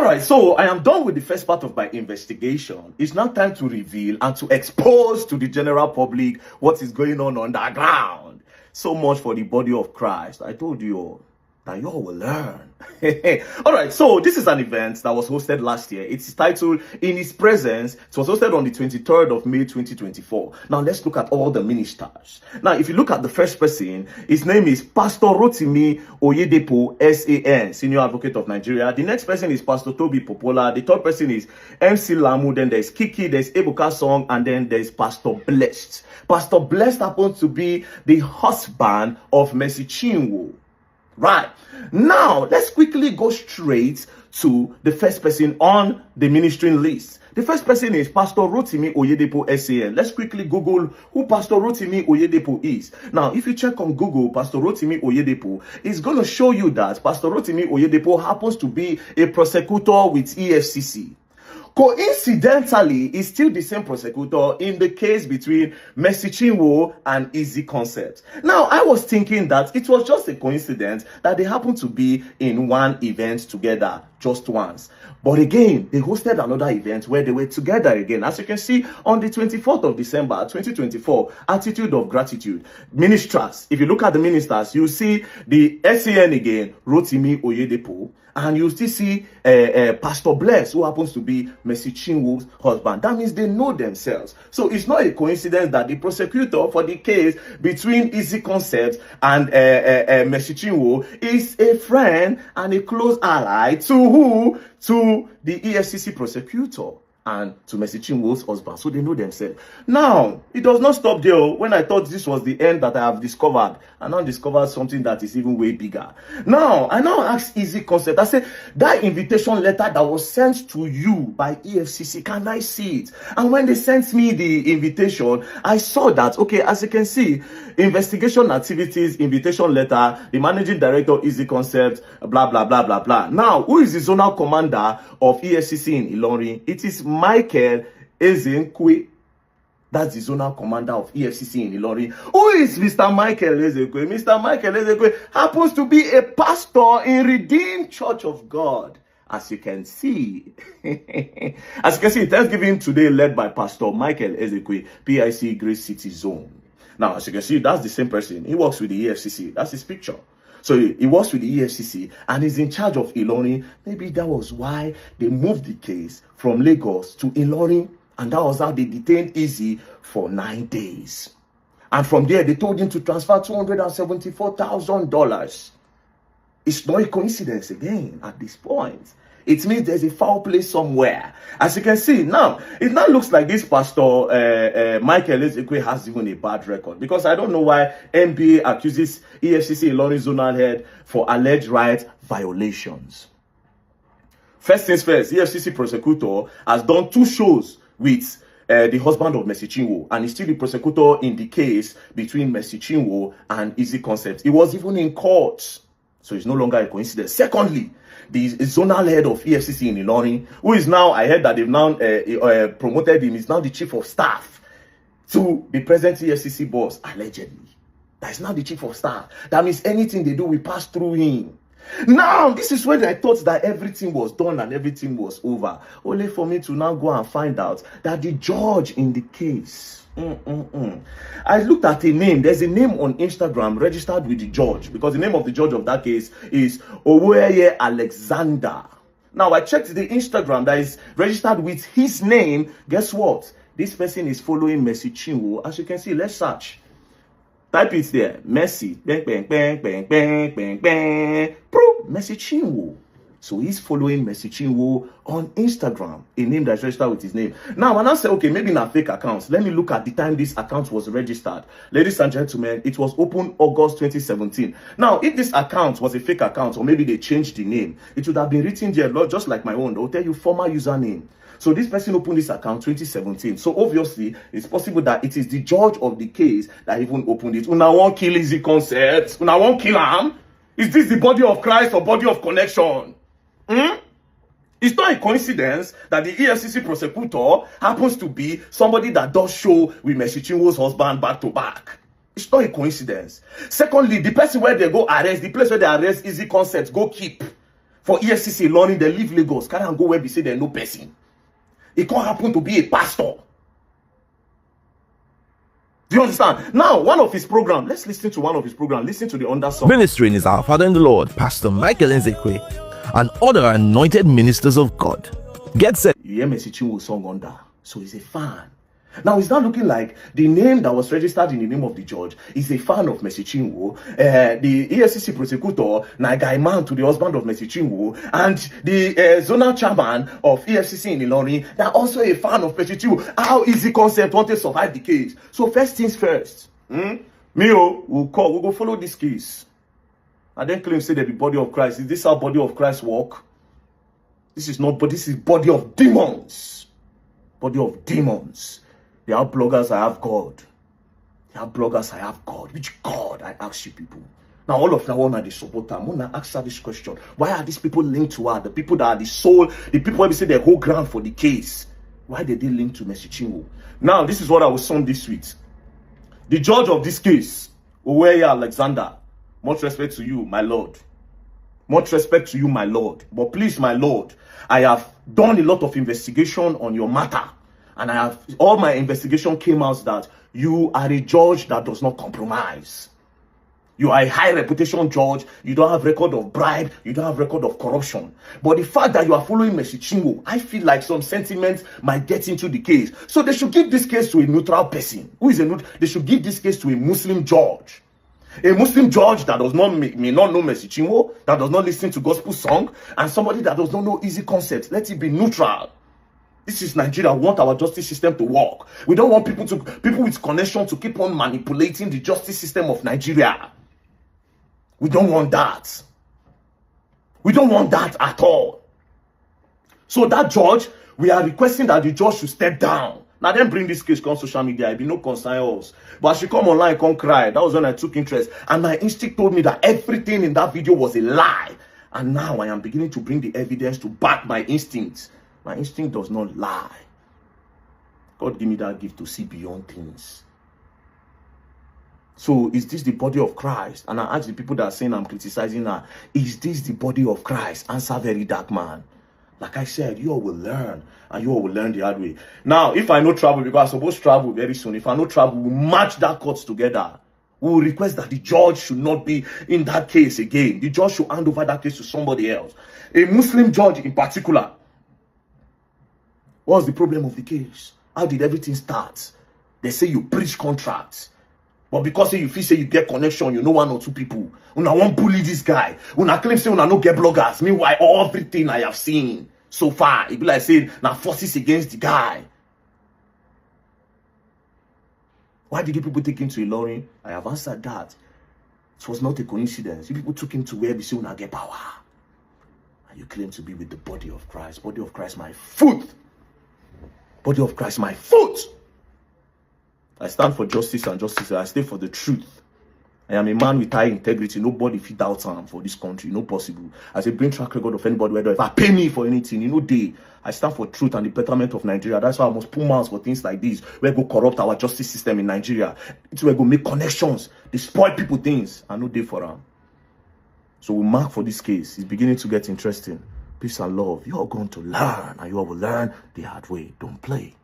All right, so I am done with the first part of my investigation. It's now time to reveal and to expose to the general public what is going on underground. So much for the body of Christ. I told you all that you all will learn. All right, so this is an event that was hosted last year. It's titled In His Presence. It was hosted on the 23rd of May 2024. Now let's look at all the ministers. Now if you look at the first person, his name is Pastor Rotimi Oyedepo SAN, Senior Advocate of Nigeria. The next person is Pastor Toby Popola. The third person is MC Lamu. Then there's Kiki, there's Ebuka Song, and then there's Pastor Blessed. Pastor Blessed happens to be the husband of Mercy Chinwo. Right. Now, let's quickly go straight to the first person on the ministering list. The first person is Pastor Rotimi Oyedepo SAN. Let's quickly Google who Pastor Rotimi Oyedepo is. Now, if you check on Google, Pastor Rotimi Oyedepo is going to show you that Pastor Rotimi Oyedepo happens to be a prosecutor with EFCC. Coincidentally, is still the same prosecutor in the case between Mercy Chinwo and Eezee Concept. Now, I was thinking that it was just a coincidence that they happened to be in one event together just once. But again, they hosted another event where they were together again. As you can see, on the 24th of December, 2024, Attitude of Gratitude. Ministers, if you look at the ministers, you see the SAN again, Rotimi Oyedepo, and you still see Pastor Bless, who happens to be Mercy Chinwo's husband. That means they know themselves. So it's not a coincidence that the prosecutor for the case between Eezee Concept and Mercy Chinwo is a friend and a close ally to who? To the EFCC prosecutor and to Mercy Chinwo's husband. So they know themselves. Now, it does not stop there. When I thought this was the end that I have discovered, I now discovered something that is even way bigger. Now, I now asked Eezee Concept, I said, that invitation letter that was sent to you by EFCC, can I see it? And when they sent me the invitation, I saw that, okay, as you can see, investigation activities, invitation letter, the managing director, Eezee Concept, blah, blah, blah, blah, blah. Now, who is the zonal commander of EFCC in Ilorin? It is Michael Ezenkwe. That's the zonal commander of EFCC in Ilorin. Who is Mr. Michael Ezenkwe? Mr. Michael Ezenkwe happens to be a pastor in Redeemed Church of God. As you can see, Thanksgiving today led by Pastor Michael Ezenkwe, PIC Grace City Zone. Now, as you can see, that's the same person. He works with the EFCC. That's his picture. So he works with the EFCC and is in charge of Ilorin. Maybe that was why they moved the case from Lagos to Ilorin. And that was how they detained Eezee for 9 days. And from there, they told him to transfer $274,000. It's not a coincidence again at this point. It means there's a foul play somewhere. As you can see, now, it now looks like this pastor, Michael Ezenkwe, has even a bad record. Because I don't know why NBA accuses EFCC Ilorin zonal head for alleged rights violations. First things first, EFCC prosecutor has done 2 shows with the husband of Mercy Chinwo, and he's still the prosecutor in the case between Mercy Chinwo and Eezee Concept. He was even in court, so it's no longer a coincidence. Secondly, the zonal head of EFCC in Ilorin, who is now, I heard that they've now promoted him, is now the chief of staff to the present EFCC boss, allegedly. That is now the chief of staff. That means anything they do will pass through him. Now, this is when I thought that everything was done and everything was over. Only for me to now go and find out that the judge in the case, I looked at a name. There's a name on Instagram registered with the judge, because the name of the judge of that case is Oweye Alexander. Now, I checked the Instagram that is registered with his name. Guess what? This person is following Mercy Chinwo. As you can see, let's search. Type it there. Mercy. Bang, bang, bang, bang, bang, bang, bang. Mercy Chinwo. So he's following Mercy Chinwo on Instagram, a name that's registered with his name. Now, when I say, okay, maybe not fake accounts, let me look at the time this account was registered. Ladies and gentlemen, it was opened August 2017. Now, if this account was a fake account, or maybe they changed the name, it would have been written there, just like my own. They'll tell you former username. So this person opened this account 2017. So obviously, it's possible that it is the judge of the case that even opened it. Una won't kill Eezee Concept. Una won't kill him. Is this the body of Christ or body of connection? It's not a coincidence that the EFCC prosecutor happens to be somebody that does show with Mercy Chinwo's husband back to back. It's not a coincidence. Secondly, the person where they go arrest, the place where they arrest Eezee Concept, go keep. For EFCC learning, they leave Lagos, carry and go where we say there's no person. It can't happen to be a pastor. Do you understand? Now, one of his programs, let's listen to one of his programs. Listen to the undersong. Ministering is our Father in the Lord, Pastor Michael Eezee, and other anointed ministers of God. Get set. You hear Mercy Chinwo song under, so he's a fan. Now, it's not looking like the name that was registered in the name of the judge is a fan of Mercy Chinwo. The EFCC prosecutor, Nagai Man to the husband of Mercy Chinwo, and the zonal chairman of EFCC in Ilorin, they're also a fan of Mercy Chinwo. How Eezee concept want to survive the case? So first things first, we'll go follow this case. And then claim say that the body of Christ. Is this how body of Christ work? This is not, but this is body of demons. Body of demons. They are bloggers, I have God. They are bloggers, I have God. Which God? I ask you people. Now all of them are the supporter. I'm gonna ask her this question. Why are these people linked to her? The people that are the soul, the people where we say they hold ground for the case. Why did they link to Mercy Chinwo? Now, this is what I will sum this with. The judge of this case, Oweye Alexander, much respect to you, my Lord. Much respect to you, my Lord. But please, my Lord, I have done a lot of investigation on your matter. And all my investigation came out that you are a judge that does not compromise. You are a high reputation judge. You don't have record of bribe. You don't have record of corruption. But the fact that you are following Mercy Chinwo, I feel like some sentiments might get into the case. So they should give this case to a neutral person. Who is a neutral? They should give this case to a Muslim judge. A Muslim judge that does not may not know Mercy Chinwo, that does not listen to gospel song, and somebody that does not know Eezee concepts. Let it be neutral. This is Nigeria. We want our justice system to work. We don't want people with connection to keep on manipulating the justice system of Nigeria. We don't want that. We don't want that at all. So that judge, we are requesting that the judge should step down. Now then bring this case on social media. It be no concern us. But she come online, come cry. That was when I took interest. And my instinct told me that everything in that video was a lie. And now I am beginning to bring the evidence to back my instincts. My instinct does not lie. God give me that gift to see beyond things. So is this the body of Christ? And I ask the people that are saying I'm criticizing her, is this the body of Christ? Answer Verydarkman. Like I said, you all will learn. And you all will learn the hard way. Now, if I know travel, because I'm supposed to travel very soon. If I know travel, we'll match that courts together. We will request that the judge should not be in that case again. The judge should hand over that case to somebody else. A Muslim judge in particular. What's the problem of the case? How did everything start? They say you breach contracts. But because you feel say you get connection, you know one or two people. Una won't bully this guy. Una claim say una no get bloggers. Meanwhile, everything I have seen so far, it be like saying now forces against the guy. Why did you people take him to Ilorin? I have answered that. It was not a coincidence. You people took him to where we say una get power. And you claim to be with the body of Christ. Body of Christ, my foot. Body of Christ, my foot. I stand for justice and justice. I stay for the truth. I am a man with high integrity. Nobody fit doubt him for this country. No possible. As a brain track record of anybody, whether if I pay me for anything, I stand for truth and the betterment of Nigeria. That's why I must put mouths for things like this. Where go corrupt our justice system in Nigeria. It's where go make connections. They spoil people things. I no day for them. So we mark for this case. It's beginning to get interesting. Peace and love. You are going to learn, and you all will learn the hard way. Don't play.